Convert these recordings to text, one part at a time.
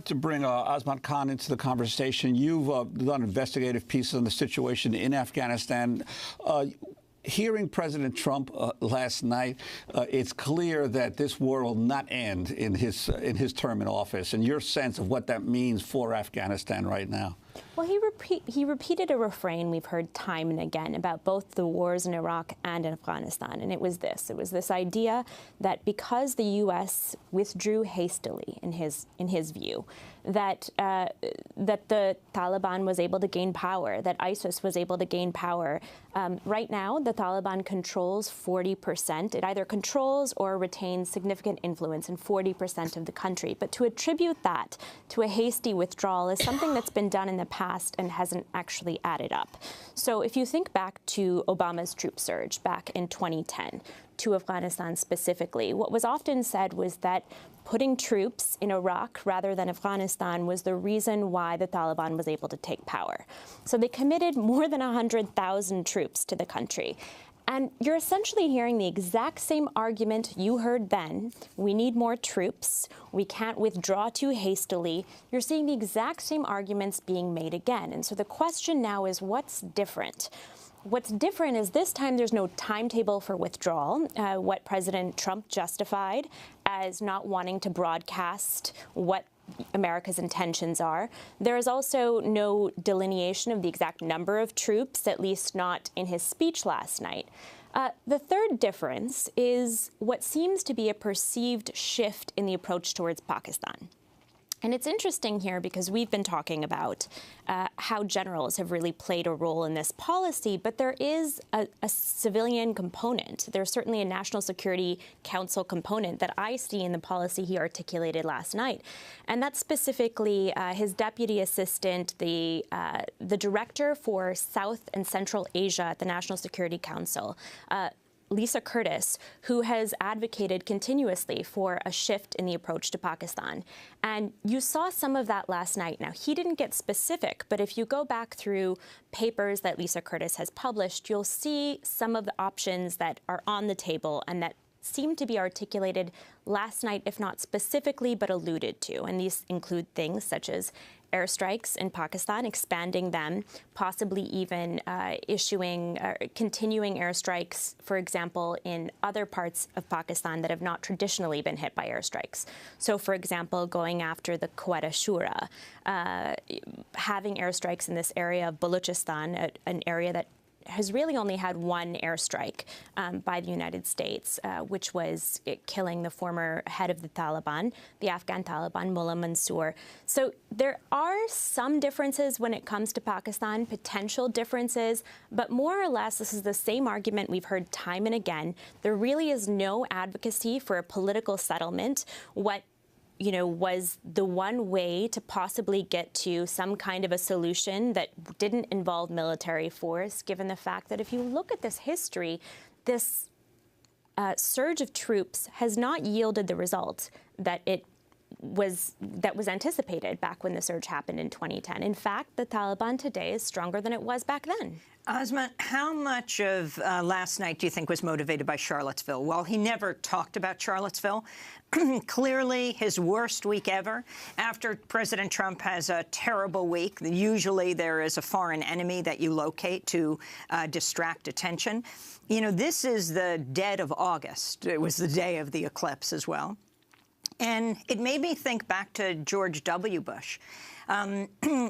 To bring Azmat Khan into the conversation, you've done investigative pieces on the situation in Afghanistan. Hearing President Trump last night, it's clear that this war will not end in his term in office. And your sense of what that means for Afghanistan right now? Well, he repeated a refrain we've heard time and again about both the wars in Iraq and in Afghanistan, and it was this idea that because the U.S. withdrew hastily, in his view, that the Taliban was able to gain power, that ISIS was able to gain power. Right now, the Taliban controls 40%. It either controls or retains significant influence in 40% of the country. But to attribute that to a hasty withdrawal is something that's been done in the past and hasn't actually added up. So if you think back to Obama's troop surge back in 2010, to Afghanistan specifically, what was often said was that putting troops in Iraq rather than Afghanistan was the reason why the Taliban was able to take power. So they committed more than 100,000 troops to the country. And you're essentially hearing the exact same argument you heard then. We need more troops. We can't withdraw too hastily. You're seeing the exact same arguments being made again. And so the question now is, what's different? What's different is this time there's no timetable for withdrawal, what President Trump justified as not wanting to broadcast what America's intentions are. There is also no delineation of the exact number of troops, at least not in his speech last night. The third difference is what seems to be a perceived shift in the approach towards Pakistan. And it's interesting here because we've been talking about how generals have really played a role in this policy, but there is a civilian component. There's certainly a National Security Council component that I see in the policy he articulated last night. And that's specifically his deputy assistant, the director for South and Central Asia at the National Security Council, Lisa Curtis, who has advocated continuously for a shift in the approach to Pakistan. And you saw some of that last night. Now, he didn't get specific, but if you go back through papers that Lisa Curtis has published, you'll see some of the options that are on the table and that seem to be articulated last night, if not specifically, but alluded to. And these include things such as airstrikes in Pakistan, expanding them, possibly even continuing airstrikes, for example, in other parts of Pakistan that have not traditionally been hit by airstrikes. So, for example, going after the Quetta Shura, having airstrikes in this area of Balochistan, an area that has really only had one airstrike by the United States, which was killing the former head of the Taliban, the Afghan Taliban, Mullah Mansour. So there are some differences when it comes to Pakistan, potential differences, but more or less this is the same argument we've heard time and again. There really is no advocacy for a political settlement. What was the one way to possibly get to some kind of a solution that didn't involve military force, given the fact that if you look at this history, this surge of troops has not yielded the result that was anticipated back when the surge happened in 2010. In fact, the Taliban today is stronger than it was back then. Azmat, how much of last night do you think was motivated by Charlottesville? Well, he never talked about Charlottesville. Clearly his worst week ever. After President Trump has a terrible week, usually there is a foreign enemy that you locate to distract attention. This is the dead of August. It was the day of the eclipse as well. And it made me think back to George W. Bush.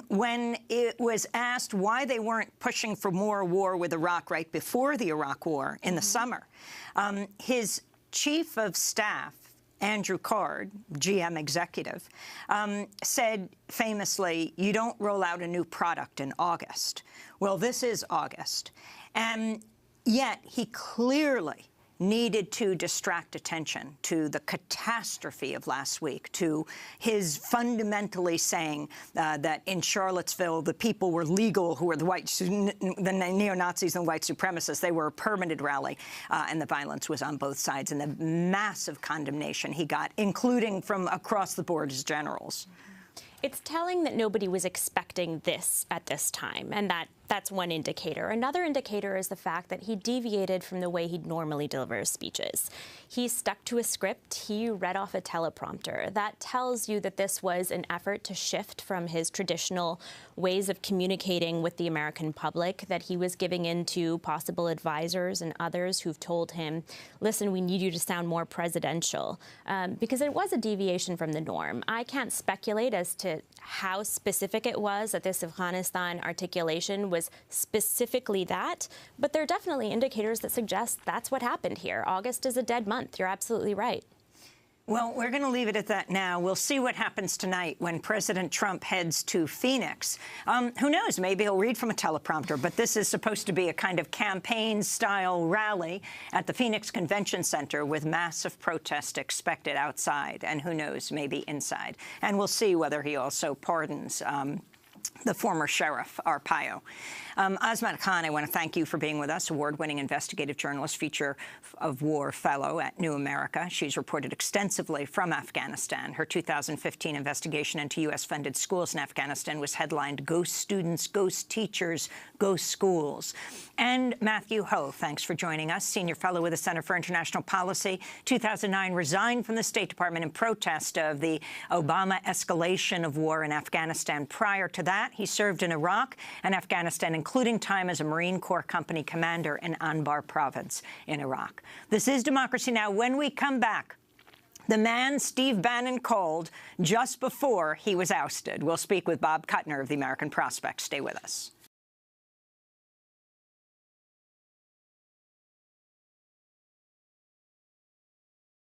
When it was asked why they weren't pushing for more war with Iraq right before the Iraq War in the summer, his chief of staff, Andrew Card, GM executive, said famously, you don't roll out a new product in August. Well, this is August. And yet he clearly needed to distract attention to the catastrophe of last week, to his fundamentally saying that in Charlottesville, the people were legal who were the neo-Nazis and white supremacists. They were a permanent rally, and the violence was on both sides, and the massive condemnation he got, including from across the board as generals. It's telling that nobody was expecting this at this time, and that's one indicator. Another indicator is the fact that he deviated from the way he'd normally deliver his speeches. He stuck to a script. He read off a teleprompter. That tells you that this was an effort to shift from his traditional ways of communicating with the American public, that he was giving in to possible advisors and others who've told him, listen, we need you to sound more presidential, because it was a deviation from the norm. I can't speculate as to how specific it was that this Afghanistan articulation was specifically that, but there are definitely indicators that suggest that's what happened here. August is a dead month. You're absolutely right. Well, we're going to leave it at that now. We'll see what happens tonight when President Trump heads to Phoenix. Who knows? Maybe he'll read from a teleprompter, but this is supposed to be a kind of campaign-style rally at the Phoenix Convention Center with massive protest expected outside, and who knows, maybe inside. And we'll see whether he also pardons the former sheriff, Arpaio. Azmat Khan, I want to thank you for being with us, award-winning investigative journalist, Future of War Fellow at New America. She's reported extensively from Afghanistan. Her 2015 investigation into U.S.-funded schools in Afghanistan was headlined, Ghost Students, Ghost Teachers, Ghost Schools. And Matthew Hoh, thanks for joining us, Senior Fellow with the Center for International Policy. 2009, resigned from the State Department in protest of the Obama escalation of war in Afghanistan. Prior to that, he served in Iraq and Afghanistan, including time as a Marine Corps company commander in Anbar province in Iraq. This is Democracy Now! When we come back, the man Steve Bannon called just before he was ousted. We'll speak with Bob Kuttner of the American Prospect. Stay with us.